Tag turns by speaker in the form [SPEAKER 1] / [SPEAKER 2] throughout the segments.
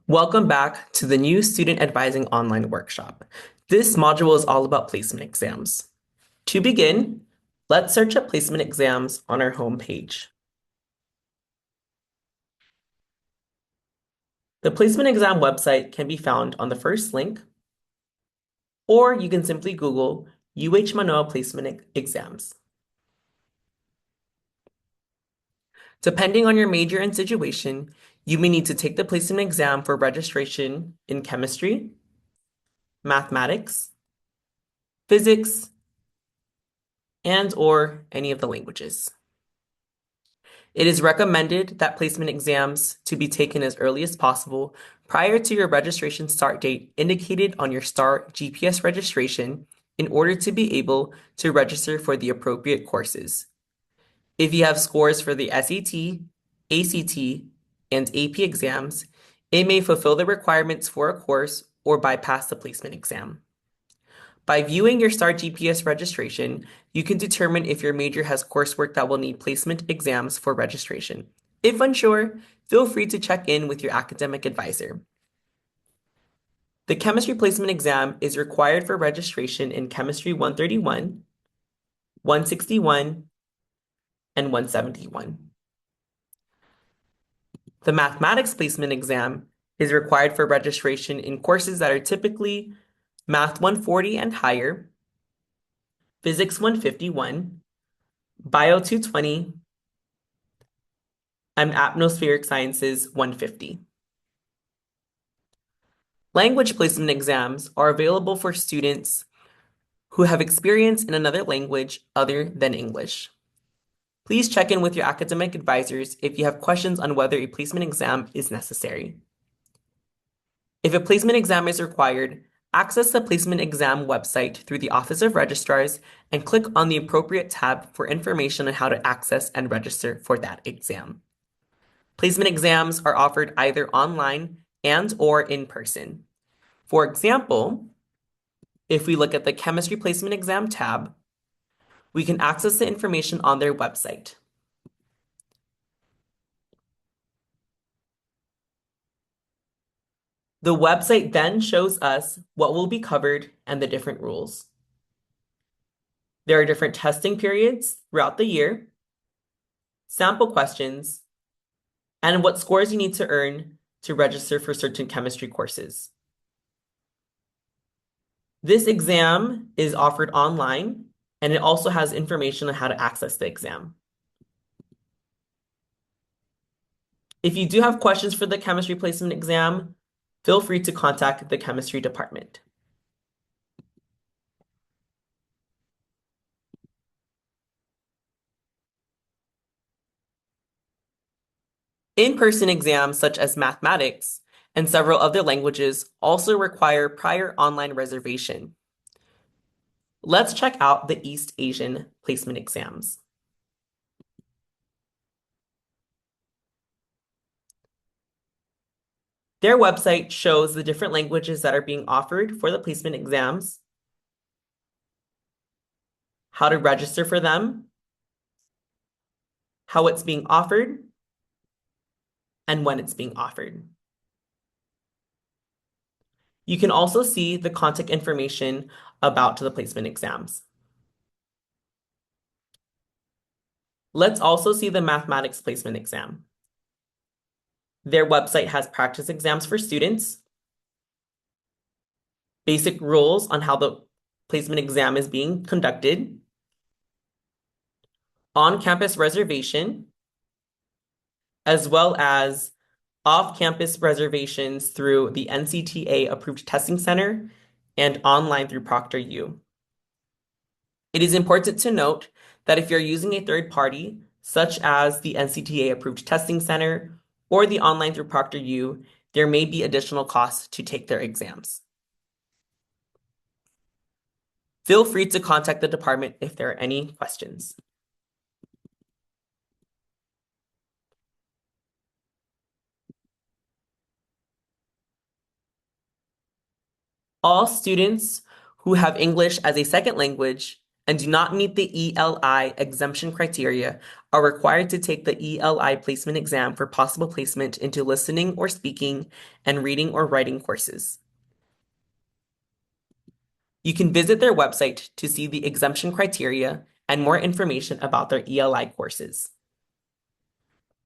[SPEAKER 1] Welcome back to the new Student Advising Online Workshop. This module is all about placement exams. To begin, let's search up placement exams on our home page. The placement exam website can be found on the first link, or you can simply Google UH Manoa Placement Exams. Depending on your major and situation, you may need to take the placement exam for registration in chemistry, mathematics, physics, and/or any of the languages. It is recommended that placement exams to be taken as early as possible prior to your registration start date indicated on your STAR GPS registration in order to be able to register for the appropriate courses. If you have scores for the SAT, ACT, and AP exams, it may fulfill the requirements for a course or bypass the placement exam. By viewing your STAR GPS registration, you can determine if your major has coursework that will need placement exams for registration. If unsure, feel free to check in with your academic advisor. The chemistry placement exam is required for registration in Chemistry 131, 161, and 171. The mathematics placement exam is required for registration in courses that are typically Math 140 and higher, Physics 151, Bio 220, and Atmospheric Sciences 150. Language placement exams are available for students who have experience in another language other than English. Please check in with your academic advisors if you have questions on whether a placement exam is necessary. If a placement exam is required, access the placement exam website through the Office of Registrars and click on the appropriate tab for information on how to access and register for that exam. Placement exams are offered either online and/or in person. For example, if we look at the Chemistry Placement Exam tab, we can access the information on their website. The website then shows us what will be covered and the different rules. There are different testing periods throughout the year, sample questions, and what scores you need to earn to register for certain chemistry courses. This exam is offered online, and it also has information on how to access the exam. If you do have questions for the chemistry placement exam, feel free to contact the chemistry department. In-person exams such as mathematics and several other languages also require prior online reservation. Let's check out the East Asian placement exams. Their website shows the different languages that are being offered for the placement exams, how to register for them, how it's being offered, and when it's being offered. You can also see the contact information about the placement exams. Let's also see the mathematics placement exam. Their website has practice exams for students, basic rules on how the placement exam is being conducted, on-campus reservation, as well as off-campus reservations through the NCTA-approved testing center and online through ProctorU. It is important to note that if you're using a third party, such as the NCTA-approved testing center or the online through ProctorU, there may be additional costs to take their exams. Feel free to contact the department if there are any questions. All students who have English as a second language and do not meet the ELI exemption criteria are required to take the ELI placement exam for possible placement into listening or speaking and reading or writing courses. You can visit their website to see the exemption criteria and more information about their ELI courses.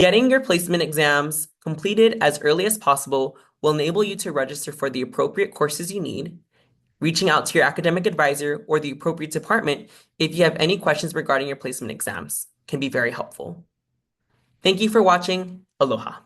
[SPEAKER 1] Getting your placement exams completed as early as possible will enable you to register for the appropriate courses you need. Reaching out to your academic advisor or the appropriate department if you have any questions regarding your placement exams can be very helpful. Thank you for watching. Aloha.